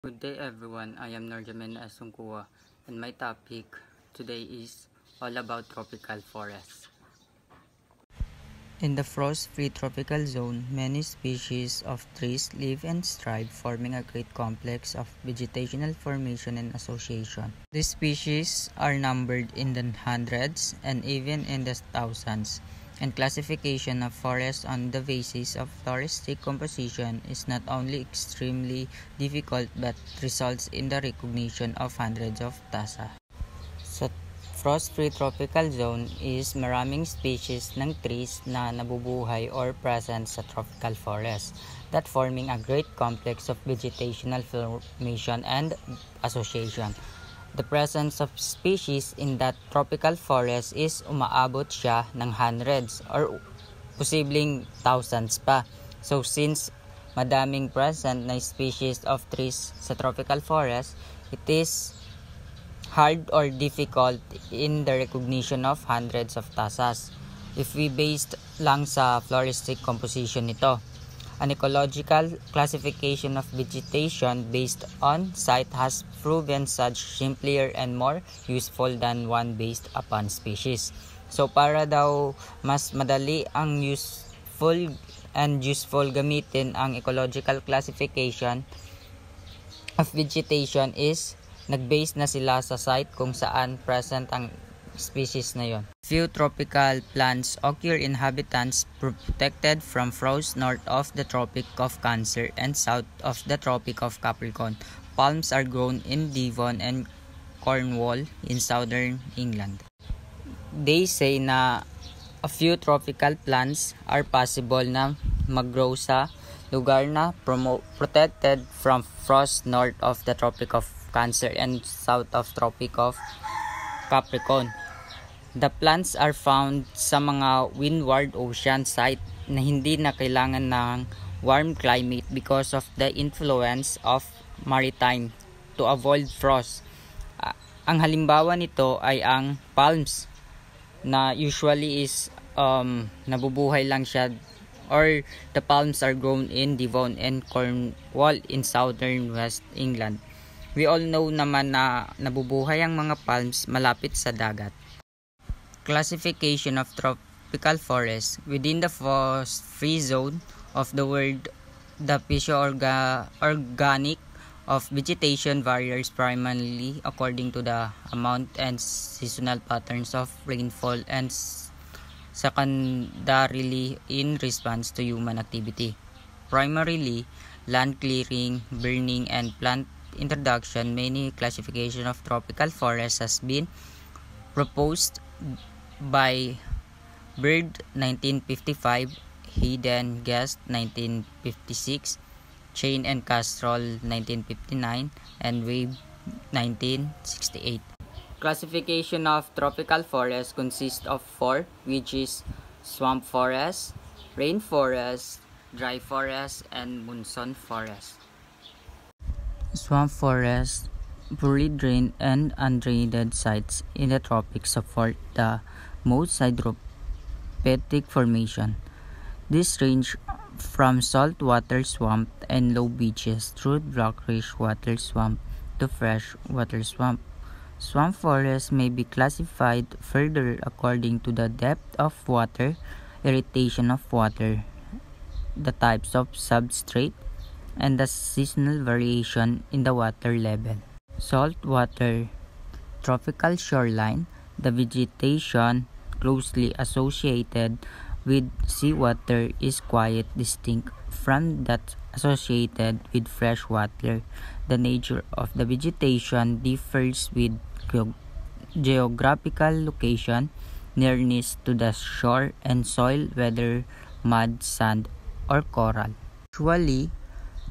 Good day everyone, I am Norjamin Asungkua and my topic today is all about tropical forests. In the frost-free tropical zone, many species of trees live and thrive, forming a great complex of vegetational formation and association. These species are numbered in the hundreds and even in the thousands, and classification of forests on the basis of floristic composition is not only extremely difficult but results in the recognition of hundreds of tasa. Sa frost-free tropical zone is maraming species ng trees na nabubuhay or present sa tropical forest, that forming a great complex of vegetational formation and association. The presence of species in that tropical forest is umaabot siya ng hundreds or posibleng thousands pa. So since madaming present na species of trees sa tropical forest, it is hard or difficult in the recognition of hundreds of tasas if we based lang sa floristic composition nito. An ecological classification of vegetation based on site has proven such simpler and more useful than one based upon species. So para daw mas madali ang useful gamitin ang ecological classification of vegetation is nag-base na sila sa site kung saan present ang species na yon. Few tropical plants occur in habitats protected from frost north of the Tropic of Cancer and south of the Tropic of Capricorn. Palms are grown in Devon and Cornwall in southern England. They say na a few tropical plants are possible na mag-grow sa lugar na protected from frost north of the Tropic of Cancer and south of Tropic of Capricorn. The plants are found sa mga windward ocean site na hindi na kailangan ng warm climate because of the influence of maritime to avoid frost. Ang halimbawa nito ay ang palms na usually is nabubuhay lang siya, or the palms are grown in Devon and Cornwall in southern West England. We all know naman na nabubuhay ang mga palms malapit sa dagat. Classification of tropical forests within the frost-free zone of the world. The physiorganic of vegetation varies primarily according to the amount and seasonal patterns of rainfall and secondarily in response to human activity. Primarily, land clearing, burning, and plant introduction. Many classification of tropical forests has been proposed by Bird 1955, Hayden Guest 1956, Chain and Castrol 1959, and Wave 1968. Classification of tropical forests consists of four, which is swamp forest, rainforest, dry forest, and monsoon forest. Swamp forests, poorly drained and undrained sites in the tropics support the most hydrophytic formation. These range from saltwater swamp and low beaches through brackish water swamp to freshwater swamp. Swamp forests may be classified further according to the depth of water, irrigation of water, the types of substrate, and the seasonal variation in the water level. Saltwater tropical shoreline, the vegetation closely associated with seawater is quite distinct from that associated with freshwater. The nature of the vegetation differs with geographical location, nearness to the shore, and soil, whether mud, sand, or coral. Usually,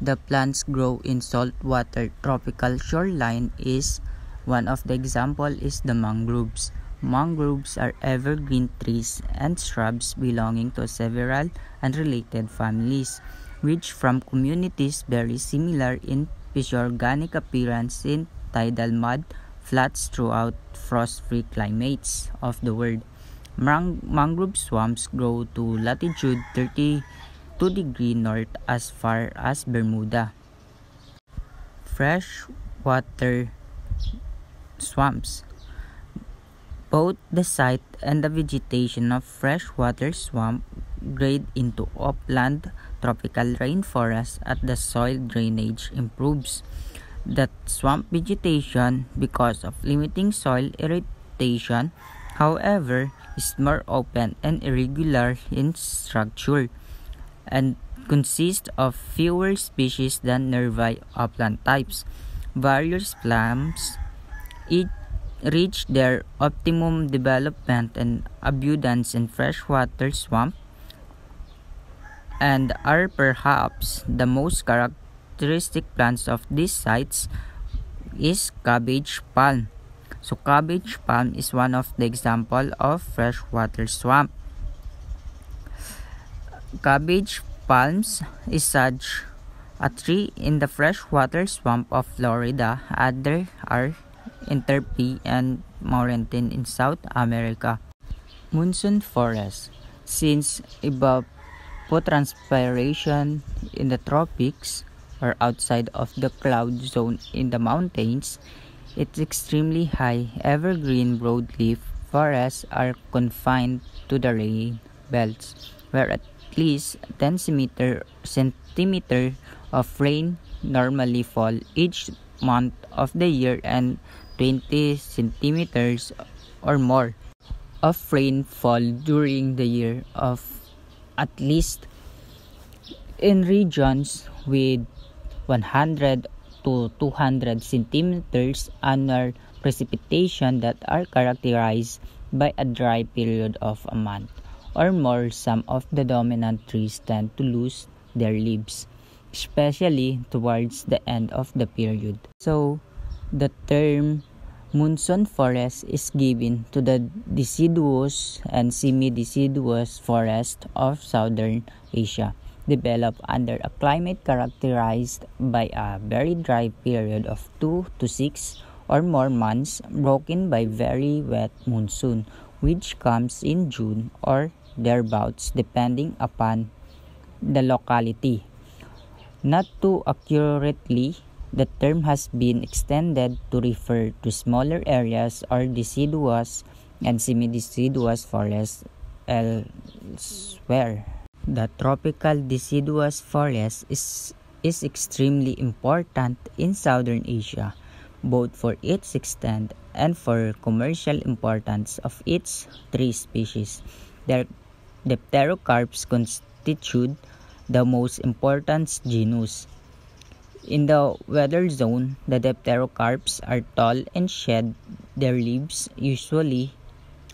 the plants grow in saltwater tropical shoreline is one of the example is the mangroves. Mangroves are evergreen trees and shrubs belonging to several unrelated families, which from communities very similar in physiorganic appearance in tidal mud flats throughout frost-free climates of the world. Mangrove swamps grow to latitude 32 degrees north as far as Bermuda. freshwater swamps. Both the site and the vegetation of freshwater swamp grade into upland tropical rainforest as the soil drainage improves. The swamp vegetation, because of limiting soil irrigation, however, is more open and irregular in structure and consists of fewer species than nearby upland types. Various plants reach their optimum development and abundance in freshwater swamp and are perhaps the most characteristic plants of these sites is cabbage palm. So cabbage palm is one of the example of freshwater swamp. Cabbage palms is such a tree in the freshwater swamp of Florida. Others are interpy and mountain in South America. Monsoon forest. Since evapotranspiration in the tropics or outside of the cloud zone in the mountains, it's extremely high. Evergreen broadleaf forests are confined to the rain belts, where at least 10 centimeter of rain normally fall each month of the year and 20 centimeters or more of rainfall during the year of at least in regions with 100 to 200 centimeters annual precipitation that are characterized by a dry period of a month or more. Some of the dominant trees tend to lose their leaves, especially towards the end of the period. So, the term monsoon forest is given to the deciduous and semi-deciduous forest of southern Asia, developed under a climate characterized by a very dry period of 2 to 6 or more months, broken by very wet monsoon, which comes in June or thereabouts, depending upon the locality. Not too accurately, the term has been extended to refer to smaller areas or deciduous and semi-deciduous forests elsewhere. The tropical deciduous forest is extremely important in southern Asia, both for its extent and for commercial importance of its tree species. The Dipterocarps constitute the most important genus. In the weather zone, the Dipterocarps are tall and shed their leaves usually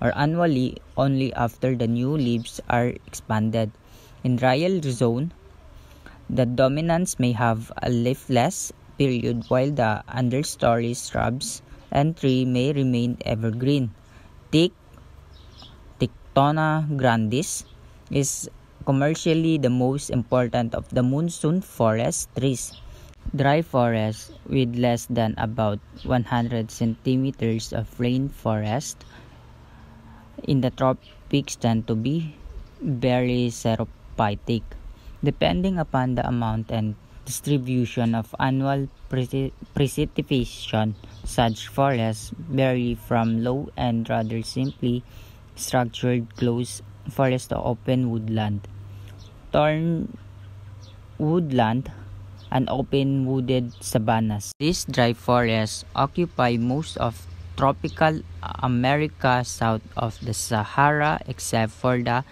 or annually only after the new leaves are expanded. In drier zone, the dominants may have a leafless period while the understory shrubs and tree may remain evergreen. Tictona grandis is commercially the most important of the monsoon forest trees. Dry forests with less than about 100 centimeters of rainforest in the tropics tend to be very xerophytic. Depending upon the amount and distribution of annual precipitation, such forests vary from low and rather simply structured close forest to open woodland, thorn woodland, and open wooded savannas. These dry forests occupy most of tropical America south of the Sahara except for the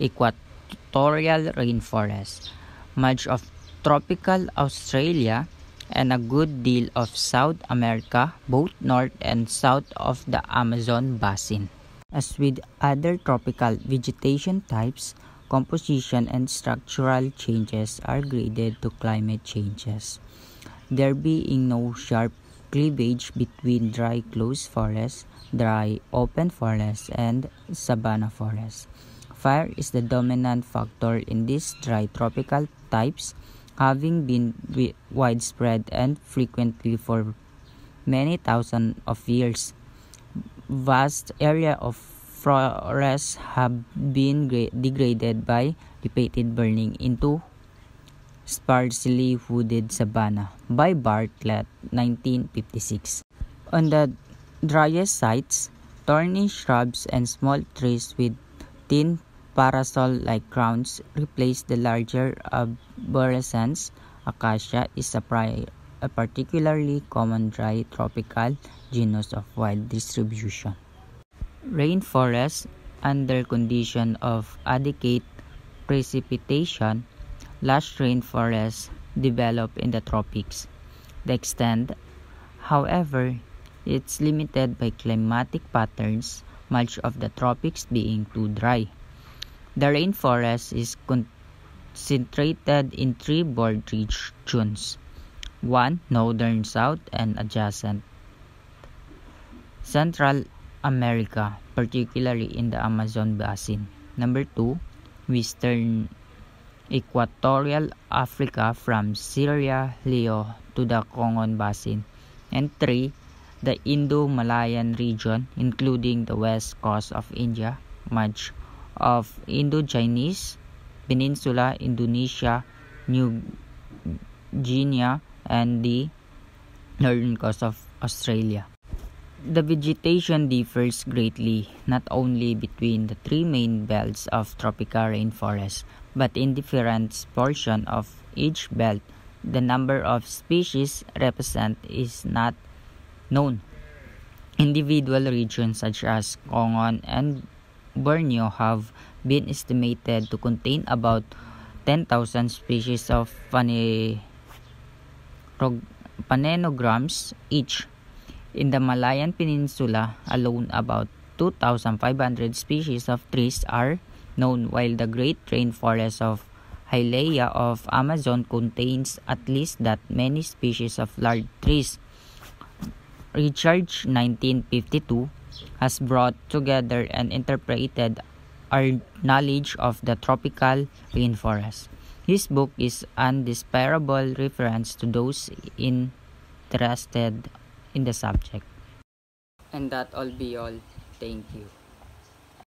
equatorial rainforest, much of tropical Australia, and a good deal of South America, both north and south of the Amazon basin. As with other tropical vegetation types, composition and structural changes are graded to climate changes, there being no sharp cleavage between dry close forests, dry open forests, and savanna forests. Fire is the dominant factor in these dry tropical types, having been widespread and frequently for many thousands of years. Vast areas of forests have been degraded by repeated burning into Sparsely Wooded Savanna by Bartlett, 1956. On the driest sites, thorny shrubs and small trees with thin parasol-like crowns replace the larger arborescence. Acacia is a particularly common dry tropical genus of wide distribution. Rainforests, under condition of adequate precipitation, lush rainforests develop in the tropics. The extent, however, is limited by climatic patterns, much of the tropics being too dry. The rainforest is concentrated in three broad regions: 1. Northern South and adjacent Central America, particularly in the Amazon basin. 2. Western Equatorial Africa from Sierra Leone to the Congo Basin. And 3. The Indo-Malayan region, including the west coast of India, much of Indo-Chinese Peninsula, Indonesia, New Guinea, and the northern coast of Australia. The vegetation differs greatly not only between the three main belts of tropical rainforests, but in different portions of each belt. The number of species represented is not known. Individual regions such as Congo and Borneo have been estimated to contain about 10,000 species of phanerogams each. In the Malayan Peninsula alone, about 2,500 species of trees are known, while the Great Rainforest of Himalaya of Amazon contains at least that many species of large trees. Research 1952 has brought together and interpreted our knowledge of the tropical rainforest. His book is an indispensable reference to those interested in the subject. And that all be all. Thank you.